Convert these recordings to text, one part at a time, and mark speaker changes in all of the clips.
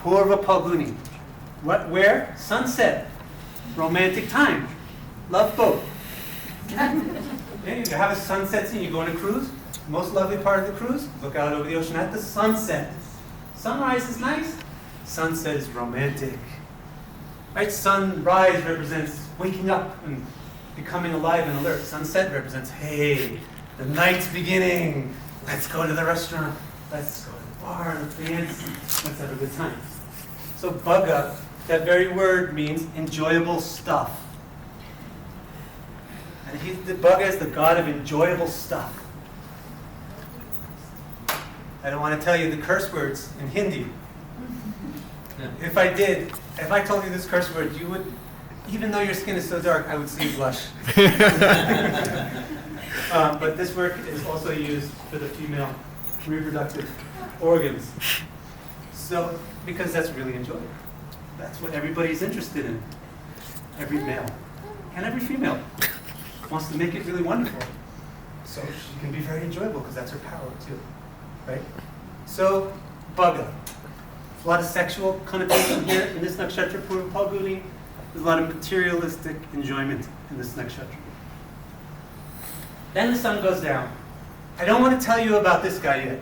Speaker 1: Purva Phālguṇī. Where? Sunset. Romantic time. Love boat. Okay, you have a sunset scene, you go on a cruise. Most lovely part of the cruise, look out over the ocean at the sunset. Sunrise is nice. Sunset is romantic. Right? Sunrise represents waking up and becoming alive and alert. Sunset represents, hey, the night's beginning. Let's go to the restaurant. Let's go to the bar. Let's dance. Let's have a good time. So bhaga, that very word means enjoyable stuff. And the bhaga is the god of enjoyable stuff. I don't want to tell you the curse words in Hindi. If I told you this curse word, you would, even though your skin is so dark, I would see you blush. But this word is also used for the female reproductive organs. So, because that's really enjoyable. That's what everybody's interested in. Every male and every female wants to make it really wonderful. So she can be very enjoyable because that's her power too. Right? So, bhaga. There's a lot of sexual connotation here in this nakshatra, Purva Phālguṇī. There's a lot of materialistic enjoyment in this nakshatra. Then the sun goes down. I don't want to tell you about this guy yet.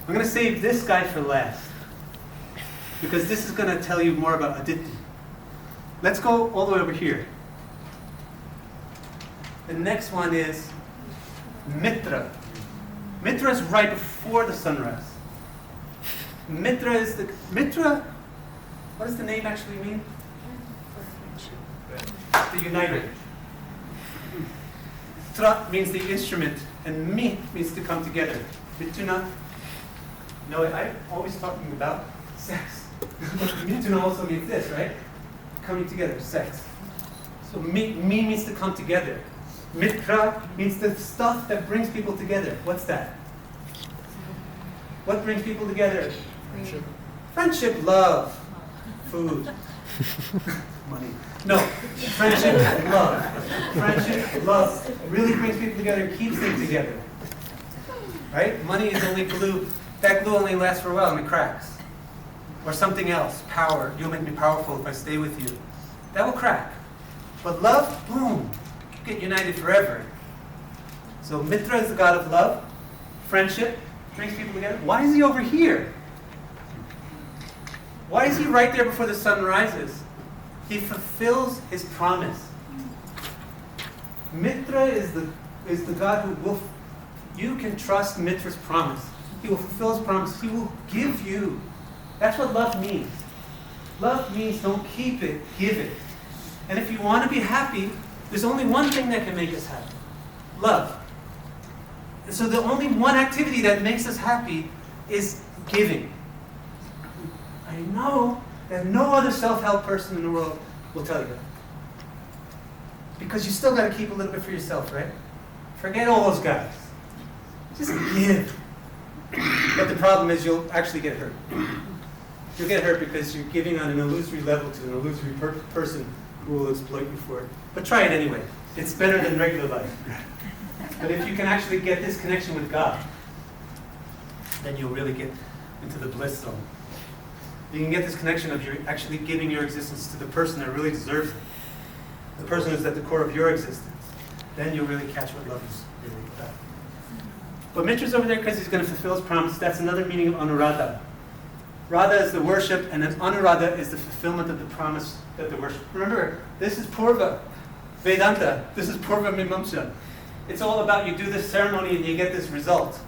Speaker 1: I'm going to save this guy for last. Because this is going to tell you more about Ādityas. Let's go all the way over here. The next one is Mitra. Mitra is right before the sunrise. Mitra, what does the name actually mean? The uniter. Tra means the instrument, and mi means to come together. Mituna. No, I'm always talking about sex. Mituna also means this, right? Coming together, sex. So mi means to come together. Mitra means the stuff that brings people together. What's that? What brings people together? Friendship. Friendship, love, food, money. No, friendship, love. Friendship, love really brings people together, keeps them together. Right? Money is only glue. That glue only lasts for a while and it cracks. Or something else, power. You'll make me powerful if I stay with you. That will crack. But love, boom, you get united forever. So Mitra is the god of love. Friendship brings people together. Why is he over here? Why is he right there before the sun rises? He fulfills his promise. Mitra is the God who will, you can trust Mitra's promise. He will fulfill his promise. He will give you. That's what love means. Love means don't keep it, give it. And if you want to be happy, there's only one thing that can make us happy. Love. And so the only one activity that makes us happy is giving. I know that no other self-help person in the world will tell you that. Because you still got to keep a little bit for yourself, right? Forget all those guys. Just give. But the problem is you'll actually get hurt. You'll get hurt because you're giving on an illusory level to an illusory person who will exploit you for it. But try it anyway. It's better than regular life. But if you can actually get this connection with God, then you'll really get into the bliss zone. You can get this connection of you actually giving your existence to the person that really deserves it. The person who's at the core of your existence. Then you'll really catch what love is really about. But Mitra's over there because he's going to fulfill his promise. That's another meaning of Anurādhā. Radha is the worship, and then Anurādhā is the fulfillment of the promise that the worship. Remember, this is Purva Vedanta. This is Purva Mimamsa. It's all about you do this ceremony and you get this result.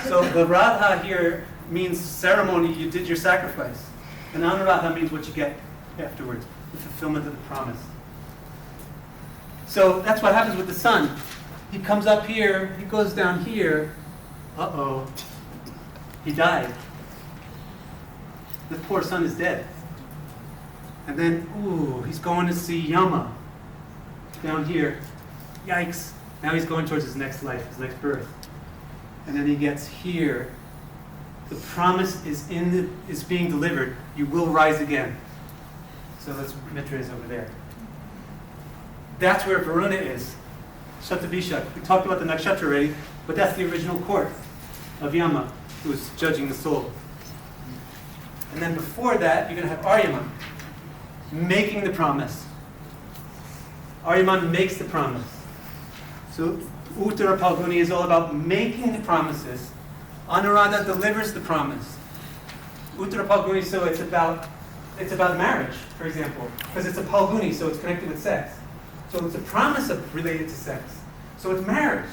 Speaker 1: So the Radha here means ceremony, you did your sacrifice. And Anurādhā means what you get afterwards, the fulfillment of the promise. So that's what happens with the sun. He comes up here, he goes down here. Uh-oh, he died. The poor son is dead. And then, ooh, he's going to see Yama down here. Yikes. Now he's going towards his next life, his next birth. And then he gets here. The promise is being delivered. You will rise again. So that's Mitra is over there. That's where Varuna is. Shatabhishak. We talked about the nakshatra already, but that's the original court of Yama, who's judging the soul. And then before that, you're going to have Aryaman, making the promise. Aryaman makes the promise. So Uttara Phālguṇī is all about making the promises. Anurādhā delivers the promise. Uttara Phālguṇī, so it's about marriage, for example, because it's a Phālguṇī, so it's connected with sex. So it's a promise related to sex. So it's marriage,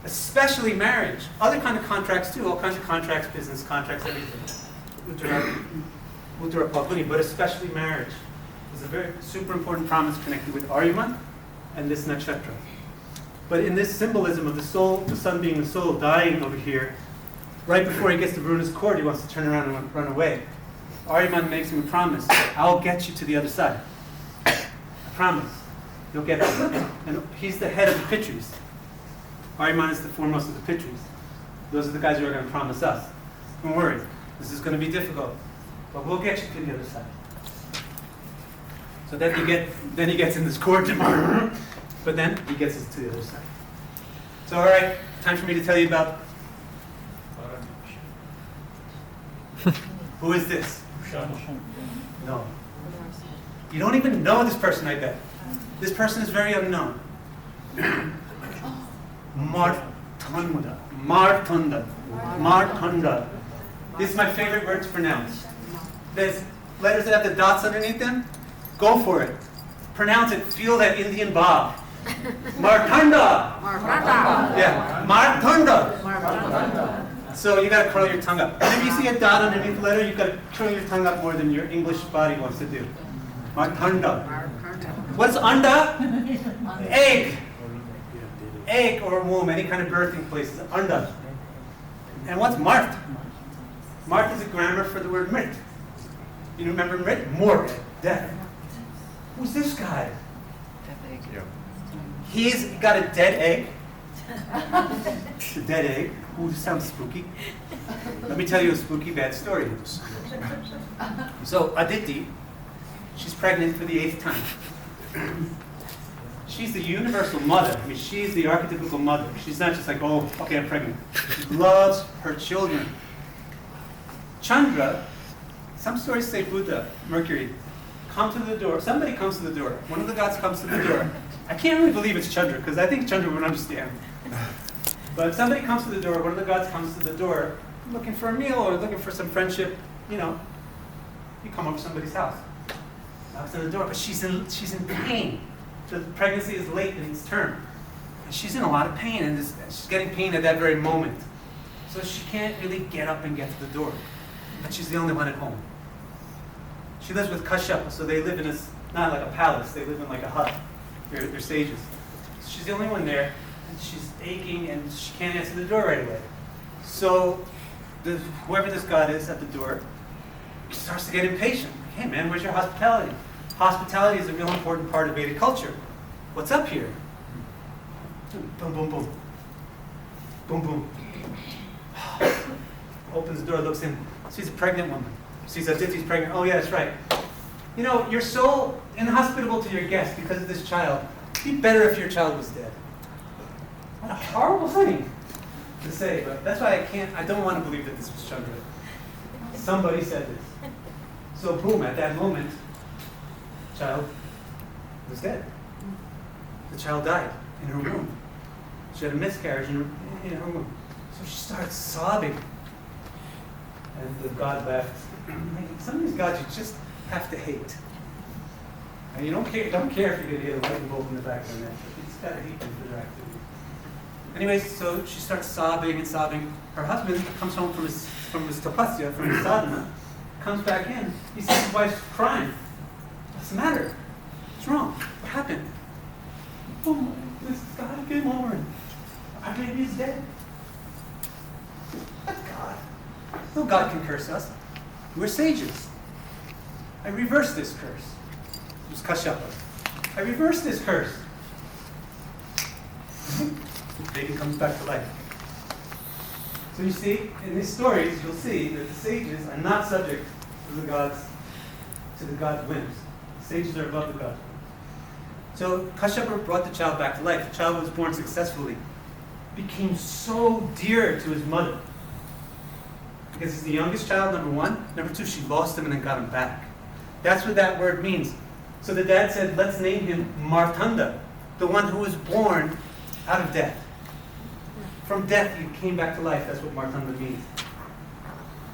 Speaker 1: especially marriage. Other kind of contracts too, all kinds of contracts, business contracts, everything. Uttara Phālguṇī, but especially marriage. It's a very super important promise connected with Aryaman and this nakshatra. But in this symbolism of the soul, the sun being the soul, dying over here, right before he gets to Varuna's court, he wants to turn around and run away. Aryaman makes him a promise. I'll get you to the other side. I promise. You'll get there. And he's the head of the Pitris. Aryaman is the foremost of the Pitris. Those are the guys who are going to promise us. Don't worry. This is going to be difficult. But we'll get you to the other side. So then he gets in this court tomorrow. But then he gets us to the other side. So all right, time for me to tell you about who is this? No. You don't even know this person, I bet. This person is very unknown. Mārtaṇḍa. Mārtaṇḍa. Mārtaṇḍa. This is my favorite word to pronounce. There's letters that have the dots underneath them. Go for it. Pronounce it. Feel that Indian bob. Mārtaṇḍa.
Speaker 2: Mārtaṇḍa.
Speaker 1: Yeah. Mārtaṇḍa. So you got to curl your tongue up. Whenever you see a dot underneath the letter, you've got to curl your tongue up more than your English body wants to do. Mārtaṇḍa. What's anda? Egg. Egg or womb, any kind of birthing place is anda. And what's mart? Mart is a grammar for the word mrit. You remember mrit? Mort, death. Who's this guy? He's got a dead egg. A dead egg. Ooh, this sounds spooky. Let me tell you a spooky bad story. So Aditi, she's pregnant for the 8th time. She's the universal mother. I mean, she's the archetypical mother. She's not just like, oh, okay, I'm pregnant. She loves her children. Chandra, some stories say Buddha, Mercury, come to the door. Somebody comes to the door. One of the gods comes to the door. I can't really believe it's Chandra, because I think Chandra would understand. But somebody comes to the door, one of the gods comes to the door, looking for a meal or looking for some friendship. You know, you come over to somebody's house. Knocks on the door, but she's in pain. The pregnancy is late in its term. And she's in a lot of pain, and she's getting pain at that very moment. So she can't really get up and get to the door. But she's the only one at home. She lives with Kashyapa, so they live in not like a palace, they live in like a hut. They're sages. So she's the only one there, and she's aching, and she can't answer the door right away. So whoever this god is at the door starts to get impatient. Hey man, where's your hospitality? Hospitality is a real important part of Vedic culture. What's up here? Boom, boom, boom. Boom, boom. Opens the door, looks in, sees a pregnant woman. Sees Aditi's pregnant. Oh yeah, that's right. You know, you're so inhospitable to your guests because of this child. It'd be better if your child was dead. What a horrible thing to say, but that's why I don't want to believe that this was Chandra. Somebody said this. So boom, at that moment, the child was dead. The child died in her womb. She had a miscarriage in her womb. So she starts sobbing. And the god left. Some of these gods you just have to hate. And you don't care if you're going to hit a lightning bolt in the back of their neck. You just got to hate them for their activity. Anyways, so she starts sobbing and sobbing. Her husband comes home from his tapasya, from his sadhana, comes back in. He sees his wife's crying. What's the matter? What's wrong? What happened? Oh, this god came over and our baby is dead. What God? No God can curse us. We're sages. I reverse this curse. It was Kashyapa. I reverse this curse. The baby comes back to life. So you see, in these stories, you'll see that the sages are not subject to the god's whims. The sages are above the god's whims. So Kashyapa brought the child back to life. The child was born successfully. Became so dear to his mother. Because he's the youngest child, number one. Number two, she lost him and then got him back. That's what that word means. So the dad said, let's name him Mārtaṇḍa, the one who was born out of death. From death, he came back to life. That's what Mārtaṇḍa means.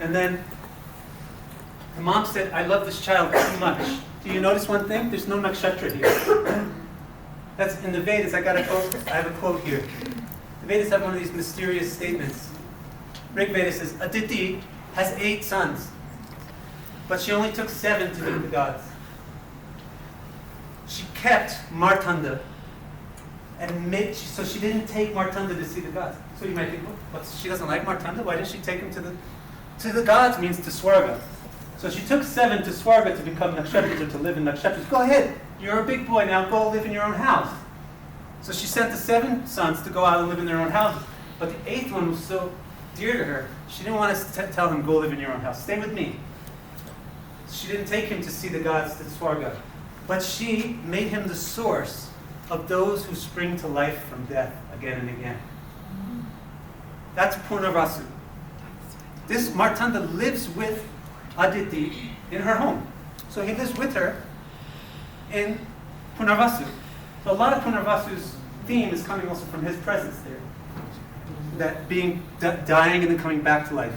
Speaker 1: And then the mom said, I love this child too much. Do you notice one thing? There's no nakshatra here. That's in the Vedas. I have a quote here. The Vedas have one of these mysterious statements. Rig Veda says, Aditi has 8 sons, but she only took 7 to meet the gods. She kept Mārtaṇḍa, and so she didn't take Mārtaṇḍa to see the gods. So you might think, well, she doesn't like Mārtaṇḍa. Why didn't she take him to the gods? Means to Swarga. So she took 7 to Swarga to become nakshatras or to live in nakshatras. Go ahead, you're a big boy now. Go live in your own house. So she sent the 7 sons to go out and live in their own houses. But the 8th one was so dear to her, she didn't want to tell him, go live in your own house. Stay with me. She didn't take him to see the gods to Swarga. But she made him the source of those who spring to life from death again and again. That's Punarvasu. This Mārtaṇḍa lives with Aditi in her home. So he lives with her in Punarvasu. So a lot of Punarvasu's theme is coming also from his presence there. That being dying and then coming back to life.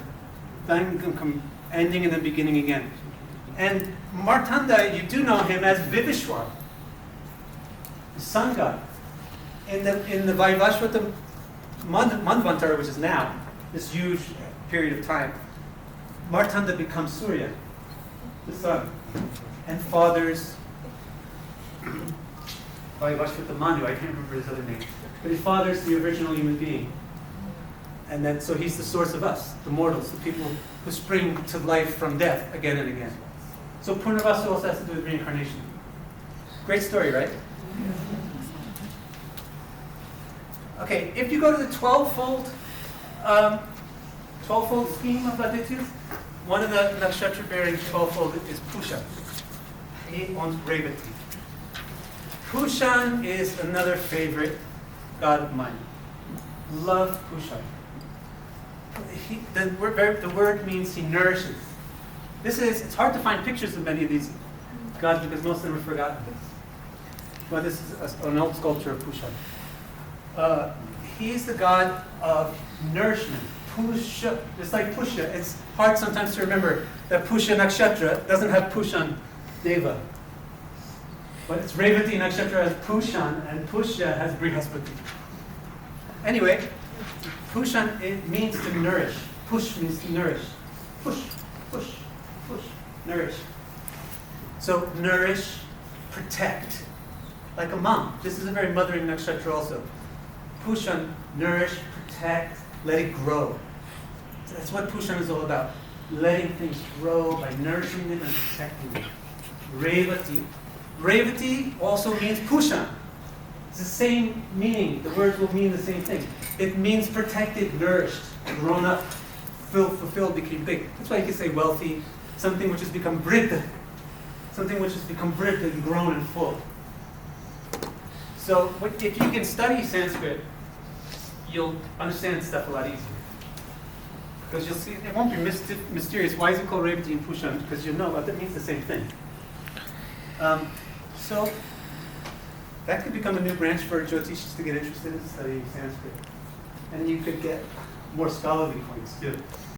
Speaker 1: Dying and then ending and then beginning again. And Mārtaṇḍa, you do know him as Vivishwar, the sun god. In the Vaivashvata Manvantara, which is now, this huge period of time, Mārtaṇḍa becomes Surya, the sun, and fathers Vaivashvata Manu, I can't remember his other name, but he fathers the original human being. And then, so he's the source of us, the mortals, the people who spring to life from death again and again. So Punarvasu also has to do with reincarnation. Great story, right? Okay, if you go to the 12-fold scheme of Ādityas, one of the nakshatra-bearing 12-fold is Puṣan. He owns Revatī. Puṣan is another favorite god of mine. Love Puṣan. The word means he nourishes. It's hard to find pictures of many of these gods because most of them are forgotten. But this is an old sculpture of Puṣan. He's the god of nourishment. Puṣa, just like Puṣa. It's hard sometimes to remember that Puṣa nakshatra doesn't have Puṣan Deva. But it's Revatī nakshatra has Puṣan and Puṣa has Brihaspati. Anyway, Puṣan, it means to nourish. Push means to nourish. Push, push, push, nourish. So nourish, protect. Like a mom. This is a very mothering nakshatra also. Puṣan, nourish, protect, let it grow. So that's what Puṣan is all about. Letting things grow by nourishing them and protecting them. Revatī. Revatī also means Puṣan. It's the same meaning. The words will mean the same thing. It means protected, nourished, grown up, fulfilled, became big. That's why you can say wealthy, something which has become vriddha. Something which has become vriddha and grown and full. So if you can study Sanskrit, you'll understand stuff a lot easier. Because you'll see, it won't be mysterious. Why is it called Revatī and Puṣan? Because you'll know that means the same thing. So that could become a new branch for Jyotishis to get interested in studying Sanskrit. And you could get more scholarly points too.